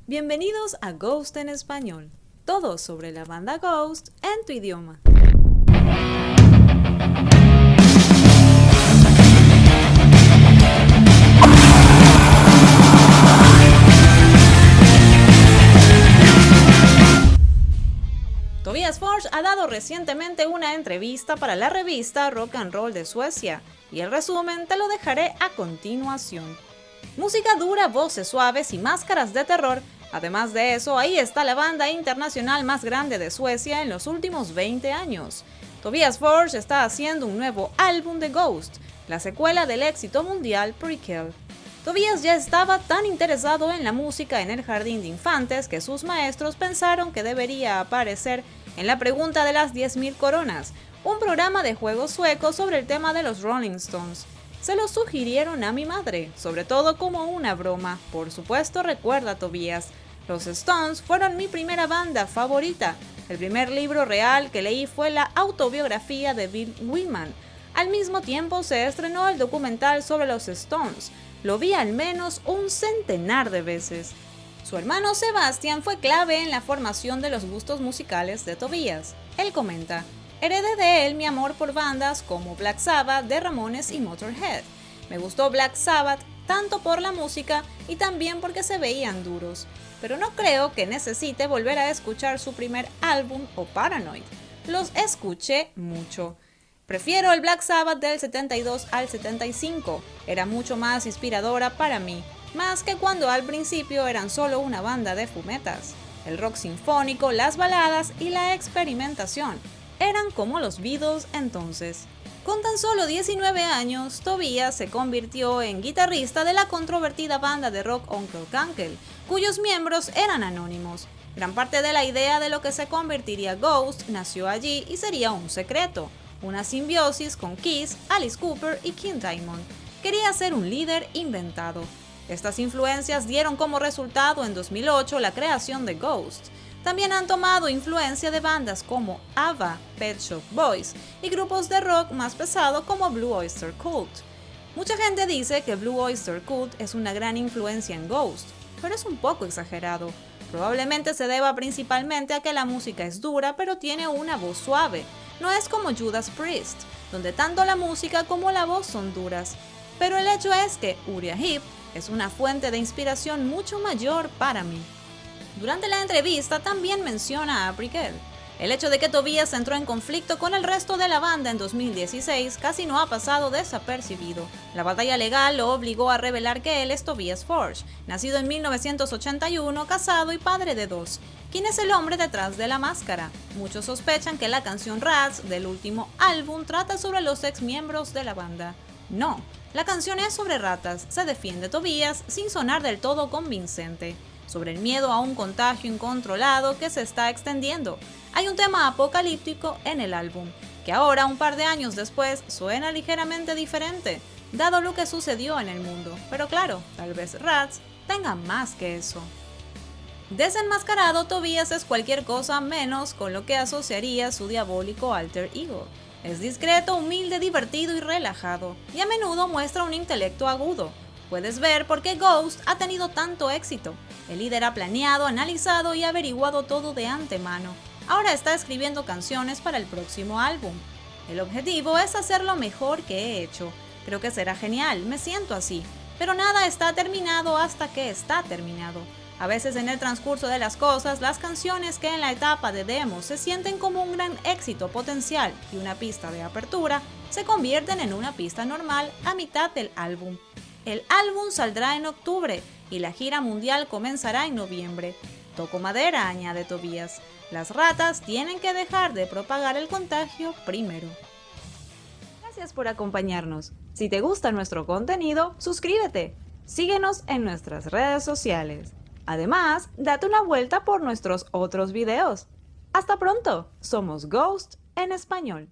Bienvenidos a Ghost en Español, todo sobre la banda Ghost en tu idioma. Tobias Forge ha dado recientemente una entrevista para la revista Rock and Roll de Suecia, y el resumen te lo dejaré a continuación. Música dura, voces suaves y máscaras de terror. Además de eso, ahí está la banda internacional más grande de Suecia en los últimos 20 años. Tobias Forge está haciendo un nuevo álbum de Ghost, la secuela del éxito mundial Prequel. Tobias ya estaba tan interesado en la música en el jardín de infantes que sus maestros pensaron que debería aparecer en La Pregunta de las 10.000 Coronas, un programa de juegos sueco sobre el tema de los Rolling Stones. Se lo sugirieron a mi madre, sobre todo como una broma. Por supuesto, recuerda Tobias, los Stones fueron mi primera banda favorita. El primer libro real que leí fue la autobiografía de Bill Wyman. Al mismo tiempo se estrenó el documental sobre los Stones. Lo vi al menos un centenar de veces. Su hermano Sebastian fue clave en la formación de los gustos musicales de Tobias. Él comenta: heredé de él mi amor por bandas como Black Sabbath, The Ramones y Motorhead. Me gustó Black Sabbath tanto por la música y también porque se veían duros, pero no creo que necesite volver a escuchar su primer álbum o Paranoid. Los escuché mucho. Prefiero el Black Sabbath del 72 al 75, era mucho más inspiradora para mí, más que cuando al principio eran solo una banda de fumetas. El rock sinfónico, las baladas y la experimentación eran como los Beatles entonces. Con tan solo 19 años, Tobias se convirtió en guitarrista de la controvertida banda de rock Onkel Kankel, cuyos miembros eran anónimos. Gran parte de la idea de lo que se convertiría Ghost nació allí y sería un secreto, una simbiosis con Kiss, Alice Cooper y King Diamond. Quería ser un líder inventado. Estas influencias dieron como resultado en 2008 la creación de Ghost. También han tomado influencia de bandas como ABBA, Pet Shop Boys y grupos de rock más pesado como Blue Oyster Cult. Mucha gente dice que Blue Oyster Cult es una gran influencia en Ghost, pero es un poco exagerado. Probablemente se deba principalmente a que la música es dura pero tiene una voz suave. No es como Judas Priest, donde tanto la música como la voz son duras. Pero el hecho es que Uriah Heep es una fuente de inspiración mucho mayor para mí. Durante la entrevista también menciona a Prequel. El hecho de que Tobias entró en conflicto con el resto de la banda en 2016 casi no ha pasado desapercibido. La batalla legal lo obligó a revelar que él es Tobias Forge, nacido en 1981, casado y padre de 2. ¿Quién es el hombre detrás de la máscara? Muchos sospechan que la canción Rats del último álbum trata sobre los ex miembros de la banda. No, la canción es sobre ratas, se defiende Tobias sin sonar del todo convincente. Sobre el miedo a un contagio incontrolado que se está extendiendo. Hay un tema apocalíptico en el álbum, que ahora, un par de años después, suena ligeramente diferente, dado lo que sucedió en el mundo. Pero claro, tal vez Rats tenga más que eso. Desenmascarado, Tobias es cualquier cosa menos con lo que asociaría su diabólico alter ego. Es discreto, humilde, divertido y relajado, y a menudo muestra un intelecto agudo. Puedes ver por qué Ghost ha tenido tanto éxito. El líder ha planeado, analizado y averiguado todo de antemano. Ahora está escribiendo canciones para el próximo álbum. El objetivo es hacer lo mejor que he hecho. Creo que será genial, me siento así. Pero nada está terminado hasta que está terminado. A veces en el transcurso de las cosas, las canciones que en la etapa de demos se sienten como un gran éxito potencial y una pista de apertura, se convierten en una pista normal a mitad del álbum. El álbum saldrá en octubre y la gira mundial comenzará en noviembre. Toco madera, añade Tobias. Las ratas tienen que dejar de propagar el contagio primero. Gracias por acompañarnos. Si te gusta nuestro contenido, suscríbete. Síguenos en nuestras redes sociales. Además, date una vuelta por nuestros otros videos. Hasta pronto. Somos Ghost en español.